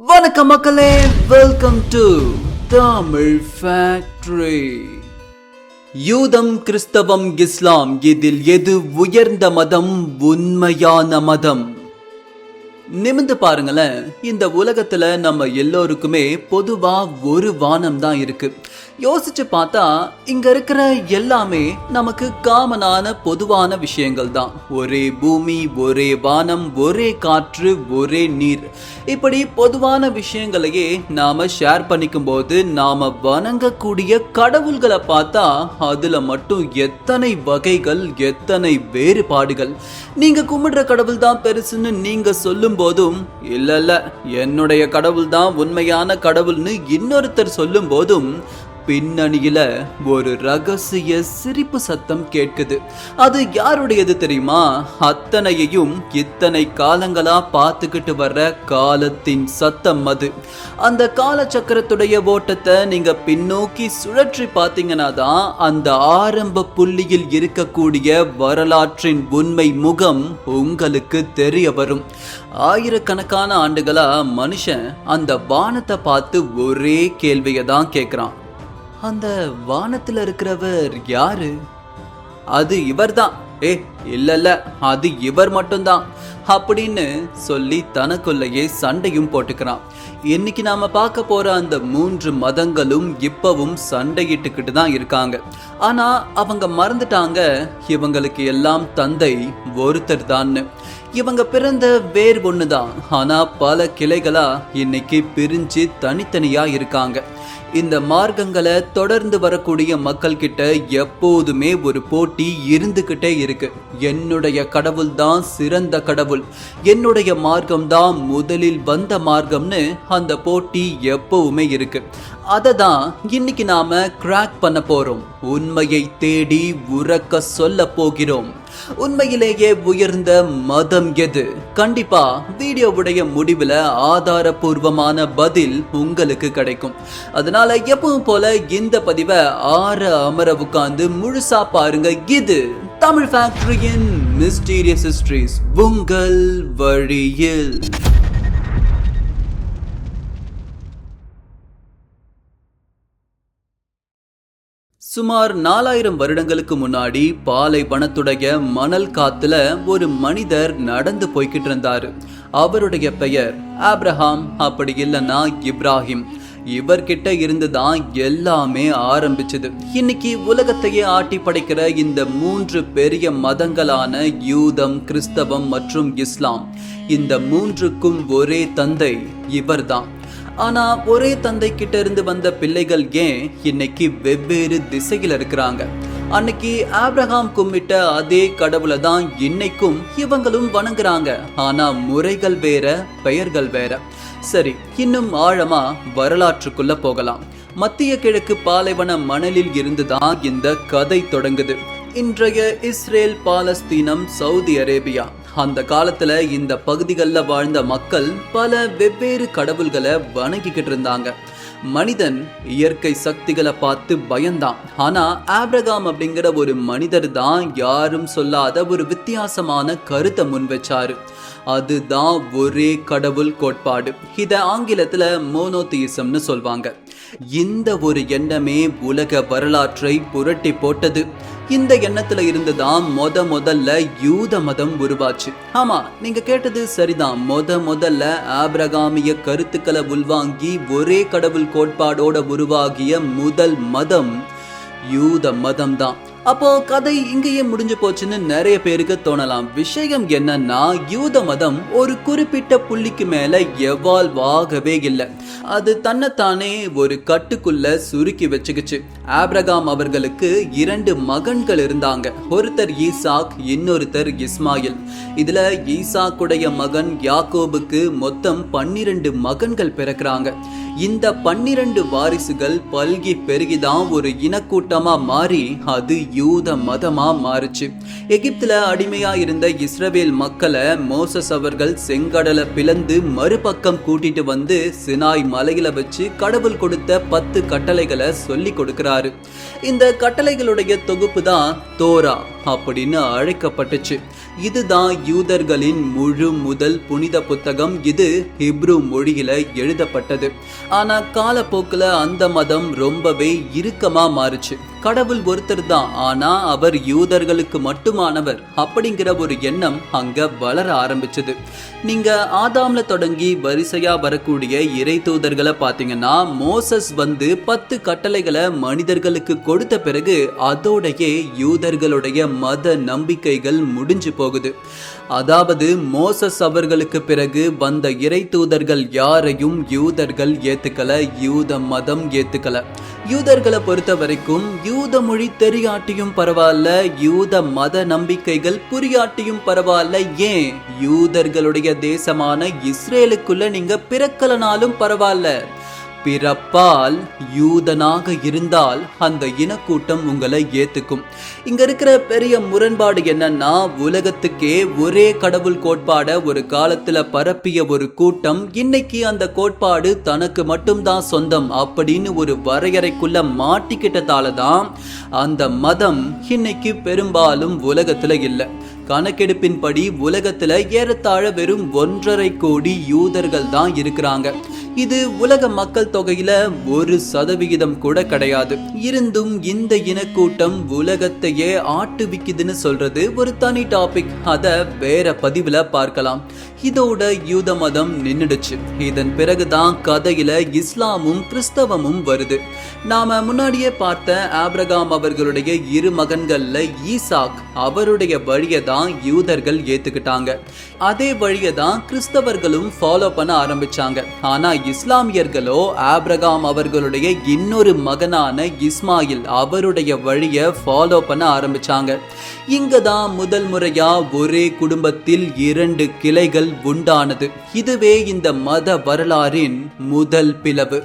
வணக்கம் மக்களே, welcome to Tamil factory. யூதம், கிறிஸ்தவம், இஸ்லாம், இதில் எது உயர்ந்த மதம், உண்மையான மதம்? நிமிந்து பாருங்களேன். இந்த உலகத்துல நம்ம எல்லோருக்குமே பொதுவா ஒரு வானம் தான் இருக்கு. யோசிச்சு பார்த்தா இங்க இருக்கிற எல்லாமே நமக்கு காமனான பொதுவான விஷயங்கள் தான். ஒரே பூமி, ஒரே வானம், ஒரே காற்று, ஒரே நீர், இப்படி பொதுவான விஷயங்களையே நாம ஷேர் பண்ணிக்கும் போது நாம வணங்கக்கூடிய கடவுள்களை பார்த்தா அதுல மட்டும் எத்தனை வகைகள், எத்தனை வேறுபாடுகள். நீங்க கும்பிடுற கடவுள் தான் பெருசுன்னு நீங்க சொல்லும் போதும், இல்ல என்னுடைய கடவுள் தான் உண்மையான கடவுள்னு இன்னொருத்தர் சொல்லும் போதும் பின்னணியில ஒரு ரகசிய சிரிப்பு சத்தம் கேட்குது. அது யாருடையது தெரியுமா? அத்தனையையும் இத்தனை காலங்களா பார்த்துக்கிட்டு வர்ற காலத்தின் சத்தம் அது. அந்த கால சக்கரத்துடைய ஓட்டத்தை நீங்க பின்னோக்கி சுழற்றி பார்த்தீங்கன்னா தான் அந்த ஆரம்ப புள்ளியில் இருக்கக்கூடிய வரலாற்றின் உண்மை முகம் உங்களுக்கு தெரிய வரும். ஆயிரக்கணக்கான ஆண்டுகளா மனுஷன் அந்த வானத்தை பார்த்து ஒரே கேள்வியை தான் கேட்கிறான். அந்த வானத்துல இருக்கிறவர் யாரு? அது இவர்தான். இல்ல அது இவர் மட்டும்தான் அப்படின்னு சொல்லி தனக்குள்ளேயே சண்டையும் போட்டுக்கிறான். இன்னைக்கு நாம பார்க்க போற அந்த 3 மதங்களும் இப்பவும் சண்டையிட்டுக்கிட்டு தான் இருக்காங்க. ஆனா அவங்க மறந்துட்டாங்க, இவங்களுக்கு எல்லாம் தந்தை ஒருத்தர் தான். இவங்க பிறந்த வேர் ஒண்ணுதான், ஆனா பல கிளைகளா இன்னைக்கு பிரிஞ்சு தனித்தனியா இருக்காங்க. இந்த மார்க்கங்களை தொடர்ந்து வரக்கூடிய மக்கள் கிட்ட எப்போதுமே ஒரு போட்டி இருந்துகிட்டே இருக்கு. என்னுடைய கடவுள் தான் சிறந்த கடவுள், என்னுடைய மார்க்கம் தான் முதலில் வந்த மார்க்கம்னு அந்த போட்டி எப்பவுமே இருக்கு. அதை தான் இன்னைக்கு நாம கிராக் பண்ண போறோம். உண்மையை தேடி உறக்க சொல்ல போகிறோம். உண்மையிலேயே உயர்ந்த மதம் எது? கண்டிப்பா வீடியோவுடைய முடிவுல ஆதாரபூர்வமான பதில் உங்களுக்கு கிடைக்கும். அதனால எப்பவும் போல இந்த பதிவை அமர உட்கார்ந்து முழுசா பாருங்க. இது தமிழ் ஃபேக்டரியின் மிஸ்டீரியஸ் ஹிஸ்டரிஸ், உங்கள் வழியில். சுமார் 4000 வருடங்களுக்கு முன்னாடி பாலைவனத்துடைய மணல் காத்துல ஒரு மனிதர் நடந்து போய்கிட்டு இருந்தாரு. அவருடைய பெயர் ஆப்ரஹாம், அப்படி இல்லைன்னா இப்ராஹிம். இவர்கிட்ட இருந்துதான் எல்லாமே ஆரம்பிச்சது. இன்னைக்கு உலகத்தையே ஆட்டி படைக்கிற இந்த 3 பெரிய மதங்களான யூதம், கிறிஸ்தவம் மற்றும் இஸ்லாம், இந்த 3க்கும் ஒரே தந்தை இவர்தான். ஆனா ஒரே தந்தை கிட்ட இருந்து வந்த பிள்ளைகள் ஏன் இன்னைக்கு வெவ்வேறு திசையில் இருக்கிறாங்க? அன்னைக்கு ஆப்ரஹாம் கும்பிட்ட அதே கடவுளை தான் இன்னைக்கும் இவங்களும் வணங்குறாங்க. ஆனா முறைகள் வேற, பெயர்கள் வேற. சரி, இன்னும் ஆழமா வரலாற்றுக்குள்ள போகலாம். மத்திய கிழக்கு பாலைவன மணலில் இருந்துதான் இந்த கதை தொடங்குது. இன்றைய இஸ்ரேல், பாலஸ்தீனம், சவுதி அரேபியா, அந்த காலத்துல இந்த பகுதிகளில் வாழ்ந்த மக்கள் பல வெவ்வேறு கடவுள்களை வணங்கிக்கிட்டு இருந்தாங்க. மனிதன் இயற்கை சக்திகளை பார்த்து பயந்தான். ஆனா ஆப்ரஹாம் அப்படிங்கிற ஒரு மனிதர் தான் யாரும் சொல்லாத ஒரு வித்தியாசமான கருத்தை முன் வச்சாரு. அதுதான் ஒரே கடவுள் கோட்பாடு. இத ஆங்கிலத்துல மோனோதியிசம்னு சொல்வாங்க. இந்த ஒரு எண்ணமே உலக வரலாற்றை புரட்டி போட்டது. இந்த எண்ணத்துல இருந்துதான் முதல்ல யூத மதம் உருவாச்சு. ஆமா, நீங்க கேட்டது சரிதான். முதல்ல ஆபிரகாமிய கருத்துக்களை உள்வாங்கி ஒரே கடவுள் கோட்பாடோட உருவாகிய முதல் மதம் யூத மதம் தான். அப்போ கதை இங்கேயே முடிஞ்சு போச்சுன்னு நிறைய பேருக்கு தோணலாம். விஷயம் என்னன்னா, யூத மதம் ஒரு குறிப்பிட்ட புள்ளிக்கு மேல எவால்வ் ஆகவே இல்லை. அது தன்னைத்தானே ஒரு கட்டுக்குள்ள சுருக்கி வச்சுக்கிச்சு. ஆப்ரகாம் அவர்களுக்கு 2 மகன்கள் இருந்தாங்க. ஒருத்தர் ஈசாக், இன்னொருத்தர் இஸ்மாயில். இதுல ஈசாக்குடைய மகன் யாக்கோபுக்கு மொத்தம் 12 மகன்கள் பிறக்கிறாங்க. இந்த 12 வாரிசுகள் பல்கி பெருகிதான் ஒரு இனக்கூட்டமா மாறி அது யூத மதமா மாறுச்சு. எகிப்துல அடிமையா இருந்த இஸ்ரவேல் மக்களை மோசஸ் அவர்கள் செங்கடலை பிளந்து மறுபக்கம் கூட்டிட்டு வந்து சினாய் மலையில வச்சு கடவுள் கொடுத்த 10 கட்டளைகளை சொல்லி கொடுக்கிறாரு. இந்த கட்டளைகளுடைய தொகுப்பு தான் தோரா. அப்படின்னு அழைக்கப்பட்டுச்சு. இதுதான் யூதர்களின் முதல் புனித புத்தகம். இது ஹிப்ரு மொழியில எழுதப்பட்டது. ஆனா காலப்போக்குல அந்த மதம் ரொம்பவே இறுக்கமா மாறுச்சு. கடவுள் ஒருத்தர் தான், ஆனா அவர் யூதர்களுக்கு மட்டுமானவர் அப்படிங்கிற ஒரு எண்ணம் அங்க வளர ஆரம்பிச்சது. நீங்க ஆதாம்ல தொடங்கி வரிசையா வரக்கூடிய இறை தூதர்களை பாத்தீங்கன்னா, மோசஸ் 10 கட்டளைகளை மனிதர்களுக்கு கொடுத்த பிறகு அதோடைய யூதர்களுடைய மத நம்பிக்கைகள் முடிஞ்சு போகுது. அதாவது மோசஸ் அவர்களுக்கு பிறகு வந்த இறை தூதர்கள் யாரையும் யூதர்கள் ஏத்துக்கல, யூத மதம் ஏத்துக்கல. யூதர்களை பொறுத்த வரைக்கும் யூத மொழி தெரியாட்டியும் பரவாயில்ல, யூத மத நம்பிக்கைகள் புரியாட்டியும் பரவாயில்ல, ஏன் யூதர்களுடைய தேசமான இஸ்ரேலுக்குள்ள நீங்க பிறக்கலனாலும் பரவாயில்ல, பிறப்பால் யூதனாக இருந்தால் அந்த இனக்கூட்டம் உங்களை ஏத்துக்கும். இங்க இருக்கிற பெரிய முரண்பாடு என்னன்னா, உலகத்துக்கே ஒரே கடவுள் கோட்பாட ஒரு காலத்துல பரப்பிய ஒரு கூட்டம் இன்னைக்கு அந்த கோட்பாடு தனக்கு மட்டும்தான் சொந்தம் அப்படின்னு ஒரு வரையறைக்குள்ள மாட்டிக்கிட்டதால தான் அந்த மதம் இன்னைக்கு பெரும்பாலும் உலகத்துல இல்லை. கணக்கெடுப்பின்படி உலகத்துல ஏறத்தாழ வெறும் 1.5 கோடி யூதர்கள் தான் இருக்கிறாங்க. இது உலக மக்கள் தொகையில 1% கூட கிடையாது. இருந்தும் இந்த இனக்கூட்டம் உலகத்தையே ஆட்டுவிக்குதுன்னு சொல்றது ஒரு தனி டாபிக். அத வேற பதிவுல பார்க்கலாம். இதோட யூத மதம் நின்னுடுச்சு. இதன் பிறகுதான் கதையில இஸ்லாமும் கிறிஸ்தவமும் வருது. நாம முன்னாடியே பார்த்த ஆபிரகாம் அவர்களுடைய 2 மகன்கள்ல ஈசாக் அவருடைய வழியை தான் யூதர்கள் ஏத்துக்கிட்டாங்க. அதே வழியை தான் கிறிஸ்தவர்களும் ஃபாலோ பண்ண ஆரம்பிச்சாங்க. ஆனா இஸ்லாமியர்களோ ஆபிரகாம் அவர்களுடைய இன்னொரு மகனான இஸ்மாயில் அவருடைய வழியை ஃபாலோ பண்ண ஆரம்பிச்சாங்க. இங்கதான் முதல் முறையா ஒரே குடும்பத்தில் 2 கிளைகள் உண்டானது. இதுவே இந்த மத வரலாறின் முதல் பிளவு.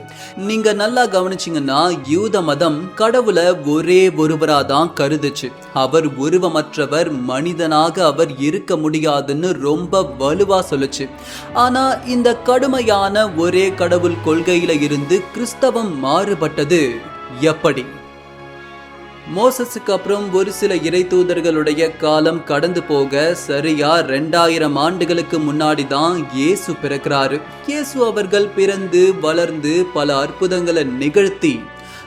நீங்க நல்லா கவனிச்சீங்கன்னா, யூத மதம் கடவுளை ஒரே ஒருவராதான் கருதுச்சு. அவர் உருவமற்றவர், மனிதனாக அவர் இருக்க முடியாதுன்னு ரொம்ப வலுவா சொல்லுச்சு. ஆனா இந்த கடுமையான ஒரே கடவுள் கொள்கையில இருந்து கிறிஸ்தவம் மாறுபட்டது எப்படி? மோசஸுக்கு அப்புறம் ஒரு சில இறை தூதர்களுடைய காலம் கடந்து போக சரியா 2000 ஆண்டுகளுக்கு முன்னாடி தான் இயேசு பிறக்கிறாரு. இயேசு அவர்கள் பிறந்து வளர்ந்து பல அற்புதங்களை நிகழ்த்தி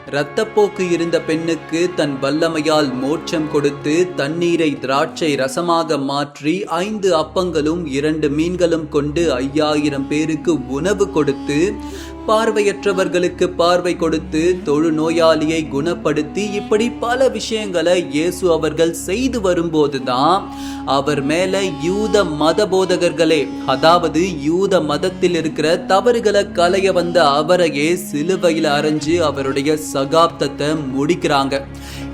இரத்தப்போக்கு இருந்த பெண்ணுக்கு தன் வல்லமையால் மோட்சம் கொடுத்து, தண்ணீரை திராட்சை ரசமாக மாற்றி 5 அப்பங்களும் 2 மீன்களும் கொண்டு 5000 பேருக்கு உணவு கொடுத்து, பார்வையற்றவர்களுக்கு பார்வை கொடுத்து, தொழுநோயாளியை குணப்படுத்தி, இப்படி பல விஷயங்களை இயேசு அவர்கள் செய்து வரும்போதுதான் அவர் மேல யூத மத போதகர்களே, அதாவது யூத மதத்தில் இருக்கிற தவறுகளை களைய வந்த அவரையே சிலுவையில் அரைஞ்சு அவருடைய சகாப்தத்தை முடிக்கிறாங்க.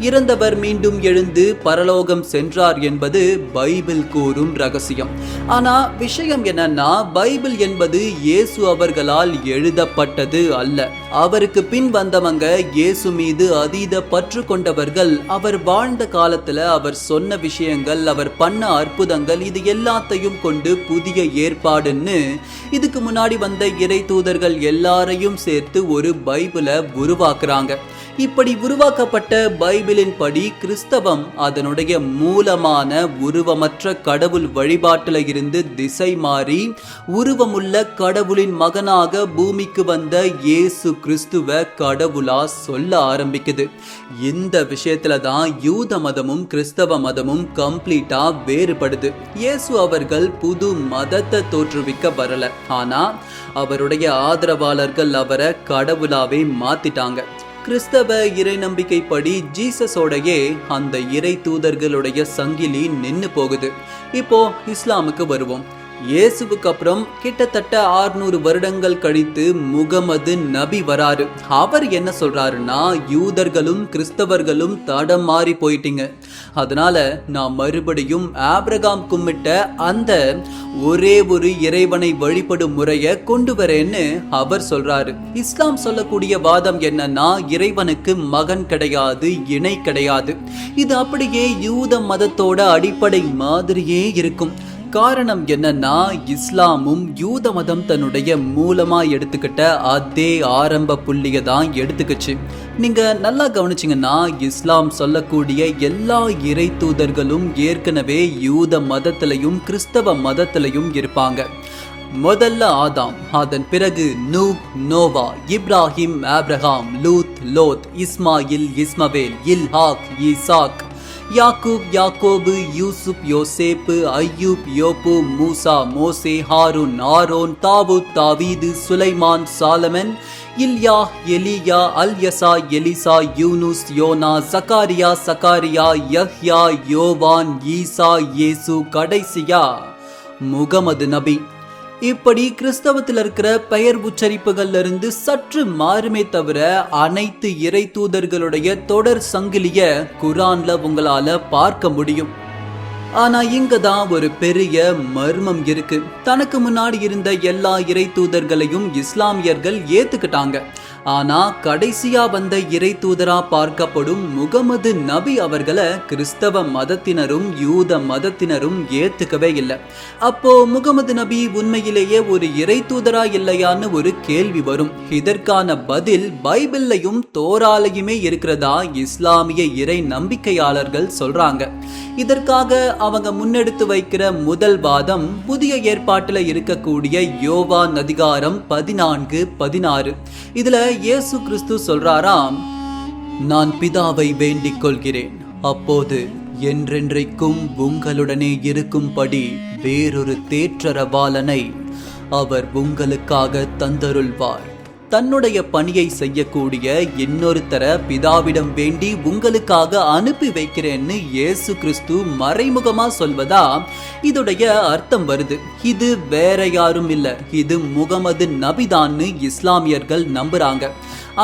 இறந்தவர் மீண்டும் எழுந்து பரலோகம் சென்றார் என்பது பைபிள் கூறும் ரகசியம். ஆனா விஷயம் என்னன்னா, பைபிள் என்பது இயேசு அவர்களால் எழுதப்பட்டது அல்ல. அவருக்கு பின் வந்தவங்க இயேசு மீது அதீத பற்று கொண்டவர்கள். அவர் வாழ்ந்த காலத்துல அவர் சொன்ன விஷயங்கள், அவர் பண்ண அற்புதங்கள், இது எல்லாத்தையும் கொண்டு புதிய ஏற்பாடுன்னு இதுக்கு முன்னாடி வந்த இறை தூதர்கள் எல்லாரையும் சேர்த்து ஒரு பைபிளை உருவாக்குறாங்க. இப்படி உருவாக்கப்பட்ட பைபிளின் படி கிறிஸ்தவம் அதனுடைய மூலமான உருவமற்ற கடவுள் வழிபாட்டில இருந்து திசை மாறி உருவமுள்ள கடவுளின் மகனாக பூமிக்கு வந்த இயேசு கிறிஸ்துவ கடவுளா சொல்ல ஆரம்பிக்குது. இந்த விஷயத்துல தான் யூத மதமும் கிறிஸ்தவ மதமும் கம்ப்ளீட்டா வேறுபடுது. இயேசு அவர்கள் புது மதத்தை தோற்றுவிக்க வரல, ஆனா அவருடைய ஆதரவாளர்கள் அவரை கடவுளாவே மாத்திட்டாங்க. கிறிஸ்தவ இறை நம்பிக்கைப்படி ஜீசஸோடையே அந்த இறை தூதர்களுடைய சங்கிலி நின்னு போகுது. இப்போ இஸ்லாமுக்கு வருவோம். இயேசுவுக்கு அப்புறம் கிட்டத்தட்ட 600 வருடங்கள் கழித்து முகமது நபி வராரு. அவர் என்ன சொல்றாருன்னா, யூதர்களும் கிறிஸ்தவர்களும் தடம் மாறி போயிட்டீங்க, அதனால நான் மறுபடியும் ஆபிரகாம் கும்பிட்ட அந்த ஒரே ஒரு இறைவனை வழிபடும் முறையை கொண்டு வரேன்னு அவர் சொல்றாரு. இஸ்லாம் சொல்லக்கூடிய வாதம் என்னன்னா, இறைவனுக்கு மகன் கிடையாது, இணை கிடையாது. இது அப்படியே யூத மதத்தோட அடிப்படை மாதிரியே இருக்கும். காரணம் என்னன்னா, இஸ்லாமும் யூத மதம் தன்னுடைய மூலமா எடுத்துக்கிட்ட அதே ஆரம்ப புள்ளியை தான் எடுத்துக்கிச்சு. நீங்க நல்லா கவனிச்சீங்கன்னா இஸ்லாம் சொல்லக்கூடிய எல்லா இறை தூதர்களும் ஏற்கனவே யூத மதத்திலையும் கிறிஸ்தவ மதத்திலையும் இருப்பாங்க. முதல்ல ஆதாம், அதன் பிறகு நூஹ், நோவா, இப்ராஹிம், ஆப்ரஹாம், லூத், லோத், இஸ்மாயில், இஸ்மவேல், இல்ஹாக், ஈசாக், யாக்கூப், யாக்கோபு, யூசுப், யோசேப்பு, ஐயூப், யோபு, மூசா, மோசே, ஹாரூன், ஆரோன், தாவூத், தாவீது, சுலைமான், சாலமன், இல்யா, எலியா, அல்யசா, எலிசா, யூனுஸ், யோனா, சகாரியா, சகாரியா, யஹ்யா, யோவான், ஈசா, இயேசு, கடைசியா முகமது நபி. இப்படி கிறிஸ்தவத்தில் இருக்கிற பெயர் உச்சரிப்புகள்ல இருந்து சற்று மாறுமே தவிர அனைத்து இறை தூதர்களுடைய தொடர் சங்கிலிய குரான்ல உங்களால பார்க்க முடியும். ஆனா இங்கதான் ஒரு பெரிய மர்மம் இருக்கு. தனக்கு முன்னாடி இருந்த எல்லா இறை தூதர்களையும் இஸ்லாமியர்கள் ஏத்துக்கிட்டாங்க. ஆனா கடைசியா வந்த இறை தூதரா பார்க்கப்படும் முகமது நபி அவர்களை கிறிஸ்தவ மதத்தினரும் யூத மதத்தினரும் ஏத்துக்கவே இல்லை. அப்போ முகமது நபி உண்மையிலேயே ஒரு இறை தூதரா இல்லையான்னு ஒரு கேள்வி வரும். இதற்கான பதில் பைபிள்லையும் தோராலையுமே இருக்கிறதா இஸ்லாமிய இறை நம்பிக்கையாளர்கள் சொல்றாங்க. இதற்காக அவங்க முன்னெடுத்து வைக்கிற முதல் வாதம் புதிய ஏற்பாட்டில் இருக்கக்கூடிய யோவான் அதிகாரம் 14-16. இதுல இயேசு கிறிஸ்து சொல்றாராம், நான் பிதாவை வேண்டிக் கொள்கிறேன், அப்போது என்றென்றைக்கும் உங்களுடனே இருக்கும்படி வேறொரு தேற்றரவாளனை அவர் உங்களுக்காக தந்தருள்வார். தன்னுடைய பணியை செய்யக்கூடிய இன்னொருத்தர பிதாவிடம் வேண்டி உங்களுக்காக அனுப்பி வைக்கிறேன்னு இயேசு கிறிஸ்து மறைமுகமா சொல்வதா இதோடைய அர்த்தம் வருது. இது வேற யாரும் இல்ல, இது முகமது நபிதான்னு இஸ்லாமியர்கள் நம்புறாங்க.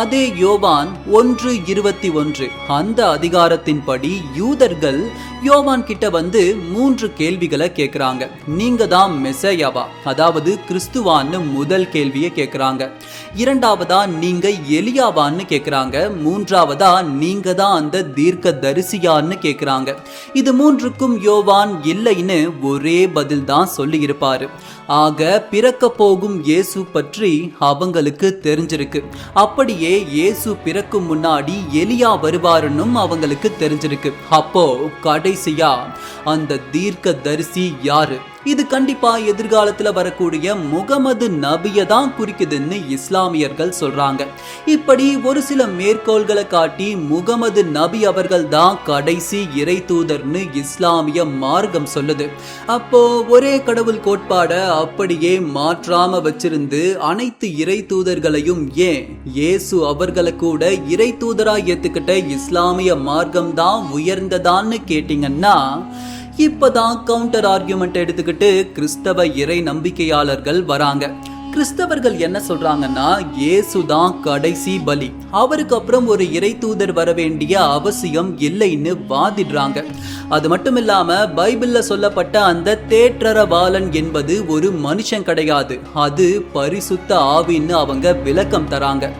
அதே யோவான் 1:21 அந்த அதிகாரத்தின்படி யூதர்கள் யோவான் கிட்ட வந்து 3 கேள்விகளை கேட்கிறாங்க. நீங்க தான் மெசையாவா, அதாவது கிறிஸ்துவான்னு முதல் கேள்வியை கேட்கிறாங்க. இரண்டாவதா நீங்க எலியாவான்னு கேட்கிறாங்க. மூன்றாவதா நீங்க தான் அந்த தீர்க்க தரிசியான்னு கேட்கிறாங்க. இது 3க்கும் யோவான் இல்லைன்னு ஒரே பதில் தான் சொல்லி இருப்பாரு. ஆக பிறக்க போகும் இயேசு பற்றி அவங்களுக்கு தெரிஞ்சிருக்கு. அப்படியே இயேசு பிறக்கும் முன்னாடி எலியா வருவாருன்னு அவங்களுக்கு தெரிஞ்சிருக்கு. அப்போ கடைசியா அந்த தீர்க்க தரிசி யாரு? இது கண்டிப்பா எதிர்காலத்துல வரக்கூடிய முகமது நபியை தான் குறிக்குதுன்னு இஸ்லாமியர்கள் சொல்றாங்க. இப்படி ஒரு சில மேற்கோள்களை காட்டி முகமது நபி அவர்கள் தான் கடைசி இறை தூதர்னு இஸ்லாமிய மார்க்கம் சொல்லுது. அப்போ ஒரே கடவுள் கோட்பாட அப்படியே மாற்றாம வச்சிருந்து அனைத்து இறை தூதர்களையும் ஏன் இயேசு அவர்களை கூட இறை தூதரா ஏத்துக்கிட்ட இஸ்லாமிய மார்க்கம் தான் உயர்ந்ததான்னு கேட்டீங்கன்னா இப்பதான் கவுண்டர் ஆர்கியூமெண்ட் எடுத்துக்கிட்டு கிறிஸ்தவ இறை நம்பிக்கையாளர்கள் வராங்க. கிறிஸ்தவர்கள் என்ன சொல்றாங்கன்னா இயேசுதான் கடைசி பலி, அவருக்கு அப்புறம் ஒரு இறை தூதர் வர வேண்டிய அவசியம் இல்லைன்னு வாதிடுறாங்க. அது மட்டும் இல்லாம பைபிள்ல சொல்லப்பட்ட அந்த தேற்றரவாளன் என்பது ஒரு மனுஷன் கிடையாது, அது பரிசுத்த ஆவின்னு அவங்க விளக்கம் தராங்க.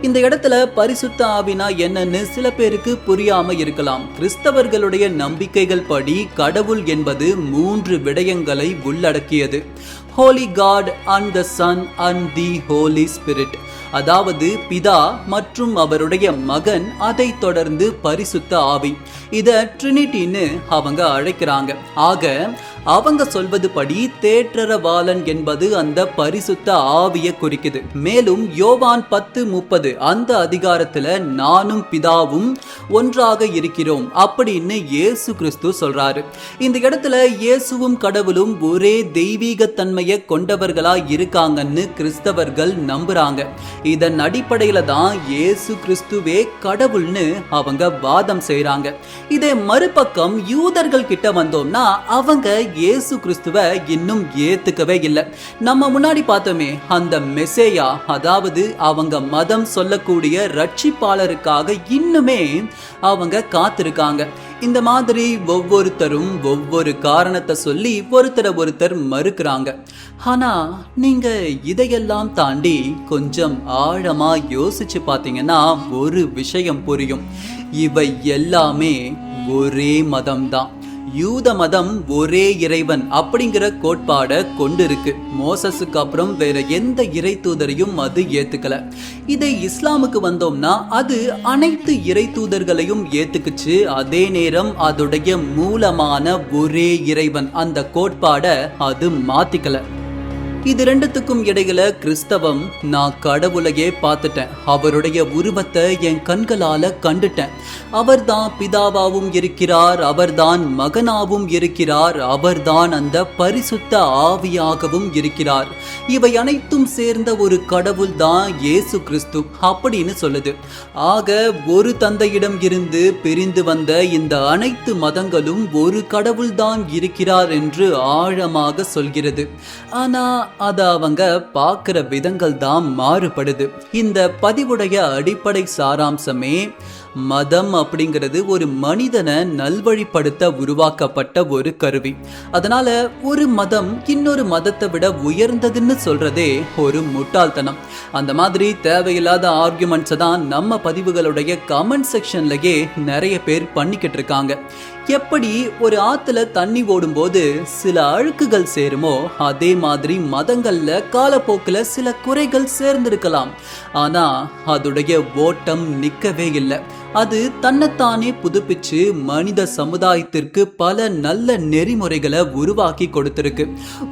இந்த இடத்துல பரிசுத்த ஆவினா என்னன்னு சில பேருக்கு புரியாம இருக்கலாம். கிறிஸ்தவர்களுடைய நம்பிக்கைகள் படி கடவுள் என்பது 3 விடயங்களை உள்ளடக்கியது. Holy God and the Son and the Holy Spirit, அதாவது பிதா மற்றும் அவருடைய மகன், அதை தொடர்ந்து பரிசுத்த ஆவி. இத ட்ரினிட்டின்னு அவங்க அழைக்கிறாங்க. ஆக அவங்க சொல்வது படி தேற்றரவாளன் என்பது அந்த பரிசுத்த ஆவியை குறிக்குது. மேலும் யோவான் 10:30 அந்த அதிகாரத்துல நானும் பிதாவும் ஒன்றாக இருக்கிறோம் அப்படின்னு இயேசு கிறிஸ்து சொல்றாரு. இந்த இடத்துல இயேசுவும் கடவுளும் ஒரே தெய்வீக தன்மையை கொண்டவர்களா இருக்காங்கன்னு கிறிஸ்தவர்கள் நம்புறாங்க. இதன் அடிப்படையில தான் இயேசு கிறிஸ்துவே கடவுள்னு அவங்க வாதம் செய்யறாங்க. இதே மறுபக்கம் யூதர்கள் கிட்ட வந்தோம்னா அவங்க இயேசு கிறிஸ்துவ இன்னும் ஏத்துக்கவே இல்லை. நம்ம முன்னாடி பார்த்தோமே அந்த மெசேயா, அதாவது அவங்க மதம் சொல்லக்கூடிய ரட்சிப்பாளருக்காக இன்னுமே அவங்க காத்திருக்காங்க. இந்த மாதிரி ஒவ்வொருத்தரும் ஒவ்வொரு காரணத்தை சொல்லி ஒருத்தர் மறுக்கிறாங்க. ஆனா நீங்க இதையெல்லாம் தாண்டி கொஞ்சம் ஆழமா யோசிச்சு பார்த்தீங்கன்னா ஒரு விஷயம் புரியும். இவை எல்லாமே ஒரே மதம்தான். யூத மதம் ஒரே இறைவன் அப்படிங்கிற கோட்பாடை கொண்டு இருக்கு. மோசஸுக்கு அப்புறம் வேற எந்த இறை தூதரையும் அது ஏத்துக்கல. இதை இஸ்லாமுக்கு வந்தோம்னா அது அனைத்து இறை தூதர்களையும் ஏத்துக்குச்சு. அதே நேரம் அதோடைய மூலமான ஒரே இறைவன் அந்த கோட்பாடை அது மாத்திக்கல. இது ரெண்டுத்துக்கும் இடையில கிறிஸ்தவம், நான் கடவுளையே பார்த்துட்டேன், அவருடைய உருவத்தை என் கண்களால கண்டுட்டேன், அவர்தான் பிதாவாவும் இருக்கிறார், அவர்தான் மகனாவும் இருக்கிறார், அவர்தான் அந்த பரிசுத்த ஆவியாகவும் இருக்கிறார், இவை அனைத்தும் சேர்ந்த ஒரு கடவுள் தான் இயேசு கிறிஸ்து அப்படின்னு சொல்லுது. ஆக ஒரு தந்தையிடம் இருந்து பிரிந்து வந்த இந்த அனைத்து மதங்களும் ஒரு கடவுள் தான் இருக்கிறார் என்று ஆழமாக சொல்கிறது. ஆனா அத அவங்க பார்க்கிற விதங்கள் தான் மாறுபடுது. இந்த பதிவுடைய அடிப்படை சாராம்சமே, மதம் அப்படிங்கிறது ஒரு மனிதனை நல்வழிப்படுத்த உருவாக்கப்பட்ட ஒரு கருவி. அதனால ஒரு மதம் இன்னொரு மதத்தை விட உயர்ந்ததுன்னு சொல்றதே ஒரு முட்டாள்தனம். அந்த மாதிரி தேவையில்லாத ஆர்குமெண்ட்ஸை தான் நம்ம பதிவுகளுடைய கமெண்ட் செக்ஷன்லயே நிறைய பேர் பண்ணிக்கிட்டு இருக்காங்க. எப்படி ஒரு ஆத்துல தண்ணி ஓடும் போது சில அழுக்குகள் சேருமோ, அதே மாதிரி மதங்கள்ல காலப்போக்குல சில குறைகள் சேர்ந்திருக்கலாம். ஆனா அதோடைய ஓட்டம் நிக்கவே இல்லை. அது தன்னைத்தானே புதுப்பிச்சு மனித சமுதாயத்திற்கு பல நல்ல நெறிமுறைகளை உருவாக்கி கொடுத்திருக்கு.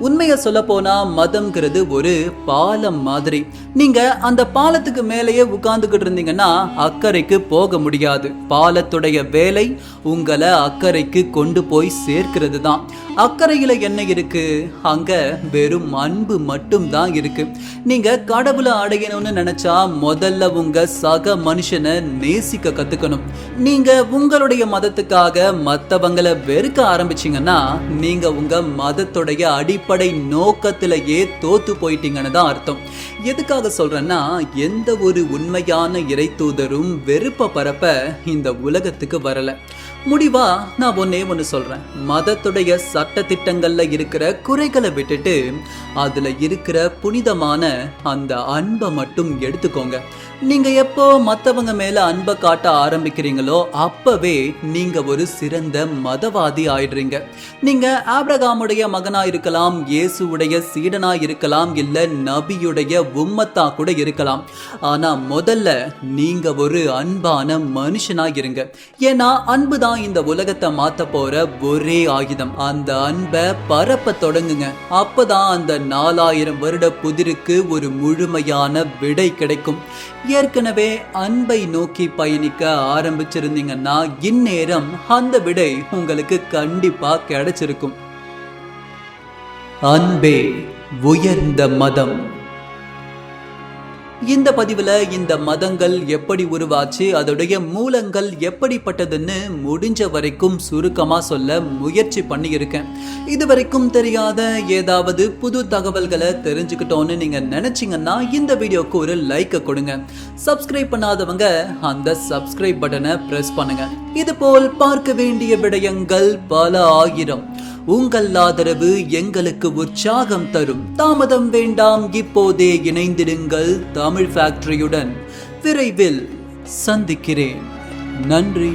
உண்மையை சொல்ல போனா மதம்ங்கிறது ஒரு பாலம் மாதிரி. நீங்க அந்த பாலத்துக்கு மேலேயே உட்கார்ந்துகிட்டு இருந்தீங்கன்னா அக்கறைக்கு போக முடியாது. பாலத்துடைய வேலை உங்களை அக்கறைக்கு கொண்டு போய் சேர்க்கிறது தான். அக்கறையில என்ன இருக்கு? அங்க வெறும் அன்பு மட்டும் தான் இருக்கு. நீங்க கடவுளை அடையணும்னு நினைச்சா முதல்ல உங்க சக மனுஷனை நேசிக்க கத்துக்கணும். நீங்க உங்களுடைய மதத்துக்காக மத்தவங்களை வெறுக்க ஆரம்பிச்சீங்கன்னா நீங்க உங்க மதத்துடைய அடிப்படை நோக்கத்திலேயே தோத்து போயிட்டீங்கன்னு தான் அர்த்தம். எதுக்காக சொல்றேன்னா, எந்த ஒரு உண்மையான இறை தூதரும் வெறுப்ப பரப்ப இந்த உலகத்துக்கு வரல. முடிவா நான் ஒண்ணு சொல்றேன். மதத்துடைய சட்ட திட்டங்கள்ல இருக்கிற குறைகளை விட்டுட்டு அதுல இருக்கிற புனிதமான அந்த அன்பை மட்டும் எடுத்துக்கோங்க. நீங்க எப்போ மத்தவங்க மேல அன்பை காட்ட ஆரம்பிக்கிறீங்களோ அப்பவே நீங்க ஒரு சிறந்த மதவாதி ஆயிடுறீங்க. நீங்க ஆபிரகாமுடைய மகனா இருக்கலாம், இயேசுடைய சீடனா இருக்கலாம், இல்ல நபியுடைய உம்மத்தா கூட இருக்கலாம். ஆனா முதல்ல நீங்க ஒரு அன்பான மனுஷனா இருங்க. ஏன்னா அன்புதான் இந்த உலகத்தை மாத்த போற ஒரே ஆயுதம். அந்த அன்பை பரப்ப தொடங்குங்க. அப்பதான் அந்த 4000 வருட புதிருக்கு ஒரு முழுமையான விடை கிடைக்கும். ஏற்கனவே அன்பை நோக்கி பயணிக்க ஆரம்பிச்சிருந்தீங்கன்னா இந்நேரம் அந்த விடை உங்களுக்கு கண்டிப்பா கிடைச்சிருக்கும். அன்பே உயர்ந்த மதம். இந்த பதிவுல இந்த மதங்கள் எப்படி உருவாச்சு, அதோடைய மூலங்கள் எப்படிப்பட்டதுன்னு முடிஞ்ச வரைக்கும் சுருக்கமா சொல்ல முயற்சி பண்ணி இருக்கேன். இது வரைக்கும் தெரியாத ஏதாவது புது தகவல்களை தெரிஞ்சுக்கிட்டோன்னு நீங்க நினைச்சீங்கன்னா இந்த வீடியோக்கு ஒரு லைக் கொடுங்க. சப்ஸ்கிரைப் பண்ணாதவங்க அந்த சப்ஸ்கிரைப் பட்டனை பிரஸ் பண்ணுங்க. இது போல் பார்க்க வேண்டிய விடயங்கள் பல ஆயிரம். உங்கள் ஆதரவு எங்களுக்கு உற்சாகம் தரும். தாமதம் வேண்டாம், இப்போதே இணைந்திடுங்கள் தமிழ் ஃபேக்டரியுடன். விரைவில் சந்திக்கிறேன். நன்றி.